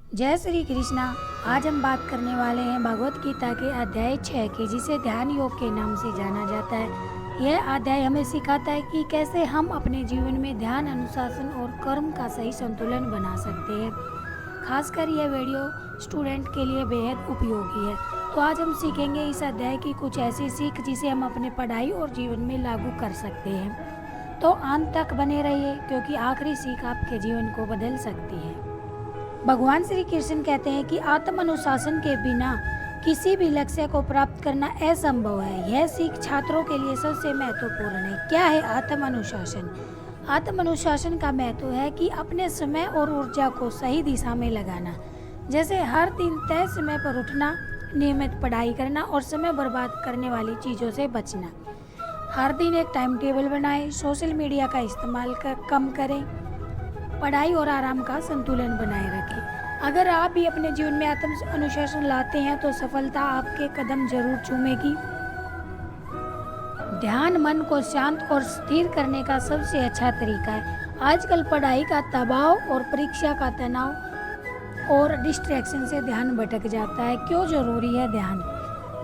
जय श्री कृष्णा। आज हम बात करने वाले हैं भगवत गीता के अध्याय 6 की, जिसे ध्यान योग के नाम से जाना जाता है। यह अध्याय हमें सिखाता है कि कैसे हम अपने जीवन में ध्यान, अनुशासन और कर्म का सही संतुलन बना सकते हैं। खासकर यह वीडियो स्टूडेंट के लिए बेहद उपयोगी है। तो आज हम सीखेंगे इस अध्याय की कुछ ऐसी सीख जिसे हम अपने पढ़ाई और जीवन में लागू कर सकते हैं। तो अंत तक बने रहिए, क्योंकि आखिरी सीख आपके जीवन को बदल सकती है। भगवान श्री कृष्ण कहते हैं कि आत्म अनुशासन के बिना किसी भी लक्ष्य को प्राप्त करना असंभव है। यह सीख छात्रों के लिए सबसे महत्वपूर्ण है। क्या है आत्म अनुशासन? आत्म अनुशासन का महत्व है कि अपने समय और ऊर्जा को सही दिशा में लगाना, जैसे हर दिन तय समय पर उठना, नियमित पढ़ाई करना और समय बर्बाद करने वाली चीज़ों से बचना। हर दिन एक टाइम टेबल बनाएं, सोशल मीडिया का इस्तेमाल कम करें, पढ़ाई और आराम का संतुलन बनाए रखें। अगर आप भी अपने जीवन में आत्म अनुशासन लाते हैं तो सफलता आपके कदम जरूर चूमेगी। ध्यान मन को शांत और स्थिर करने का सबसे अच्छा तरीका है। आजकल पढ़ाई का दबाव और परीक्षा का तनाव और डिस्ट्रैक्शन से ध्यान भटक जाता है। क्यों जरूरी है ध्यान?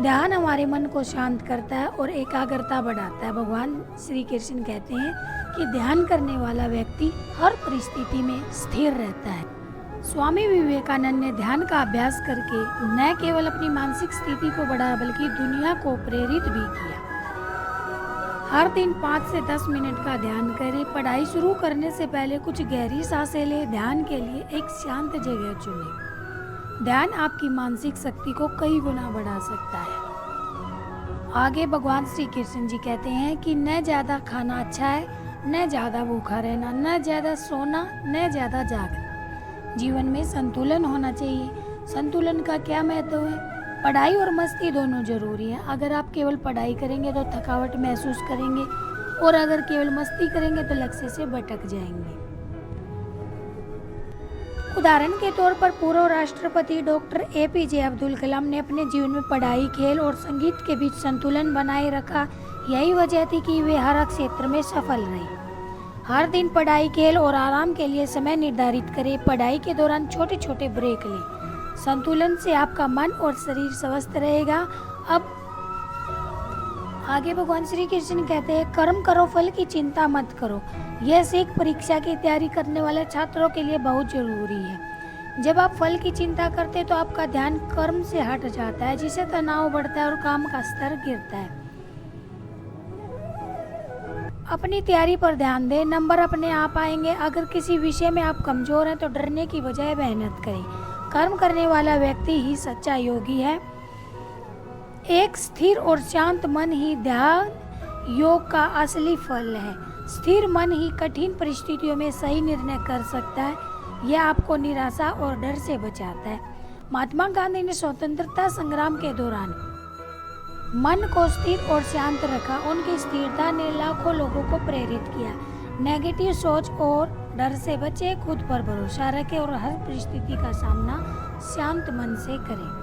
ध्यान हमारे मन को शांत करता है और एकाग्रता बढ़ाता है। भगवान श्री कृष्ण कहते हैं कि ध्यान करने वाला व्यक्ति हर परिस्थिति में स्थिर रहता है। स्वामी विवेकानंद ने ध्यान का अभ्यास करके न केवल अपनी मानसिक स्थिति को बढ़ाया, बल्कि दुनिया को प्रेरित भी किया। हर दिन 5 से 10 मिनट का ध्यान करें। पढ़ाई शुरू करने से पहले कुछ गहरी सांसें लें। ध्यान के लिए एक शांत जगह चुनें। ध्यान आपकी मानसिक शक्ति को कई गुना बढ़ा सकता है। आगे भगवान श्री कृष्ण जी कहते हैं कि न ज्यादा खाना अच्छा है, न ज्यादा भूखा रहना, न ज्यादा सोना, न ज्यादा जागना। जीवन में संतुलन होना चाहिए। संतुलन का क्या महत्व है? पढ़ाई और मस्ती दोनों जरूरी है। अगर आप केवल पढ़ाई करेंगे तो थकावट महसूस करेंगे, और अगर केवल मस्ती करेंगे तो लक्ष्य से भटक जाएंगे। उदाहरण के तौर पर पूर्व राष्ट्रपति डॉक्टर APJ अब्दुल कलाम ने अपने जीवन में पढ़ाई, खेल और संगीत के बीच संतुलन बनाए रखा। यही वजह थी कि वे हर क्षेत्र में सफल रहे। हर दिन पढ़ाई, खेल और आराम के लिए समय निर्धारित करें। पढ़ाई के दौरान छोटे छोटे ब्रेक लें। संतुलन से आपका मन और शरीर स्वस्थ रहेगा। अब आगे भगवान श्री कृष्ण कहते हैं, कर्म करो, फल की चिंता मत करो। यह सीख परीक्षा की तैयारी करने वाले छात्रों के लिए बहुत जरूरी है। जब आप फल की चिंता करते हैं तो आपका ध्यान कर्म से हट जाता है, जिससे तनाव बढ़ता है और काम का स्तर गिरता है। अपनी तैयारी पर ध्यान दें, नंबर अपने आप आएंगे। अगर किसी विषय में आप कमजोर हैं तो डरने की बजाय मेहनत करें। कर्म करने वाला व्यक्ति ही सच्चा योगी है। एक स्थिर और शांत मन ही ध्यान योग का असली फल है। स्थिर मन ही कठिन परिस्थितियों में सही निर्णय कर सकता है। यह आपको निराशा और डर से बचाता है। महात्मा गांधी ने स्वतंत्रता संग्राम के दौरान मन को स्थिर और शांत रखा। उनकी स्थिरता ने लाखों लोगों को प्रेरित किया। नेगेटिव सोच और डर से बचे, खुद पर भरोसा रखें और हर परिस्थिति का सामना शांत मन से करें।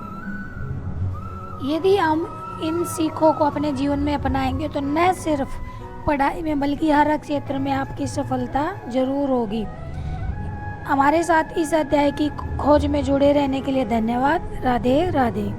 यदि हम इन सीखों को अपने जीवन में अपनाएंगे तो न सिर्फ पढ़ाई में बल्कि हर क्षेत्र में आपकी सफलता जरूर होगी। हमारे साथ इस अध्याय की खोज में जुड़े रहने के लिए धन्यवाद। राधे राधे।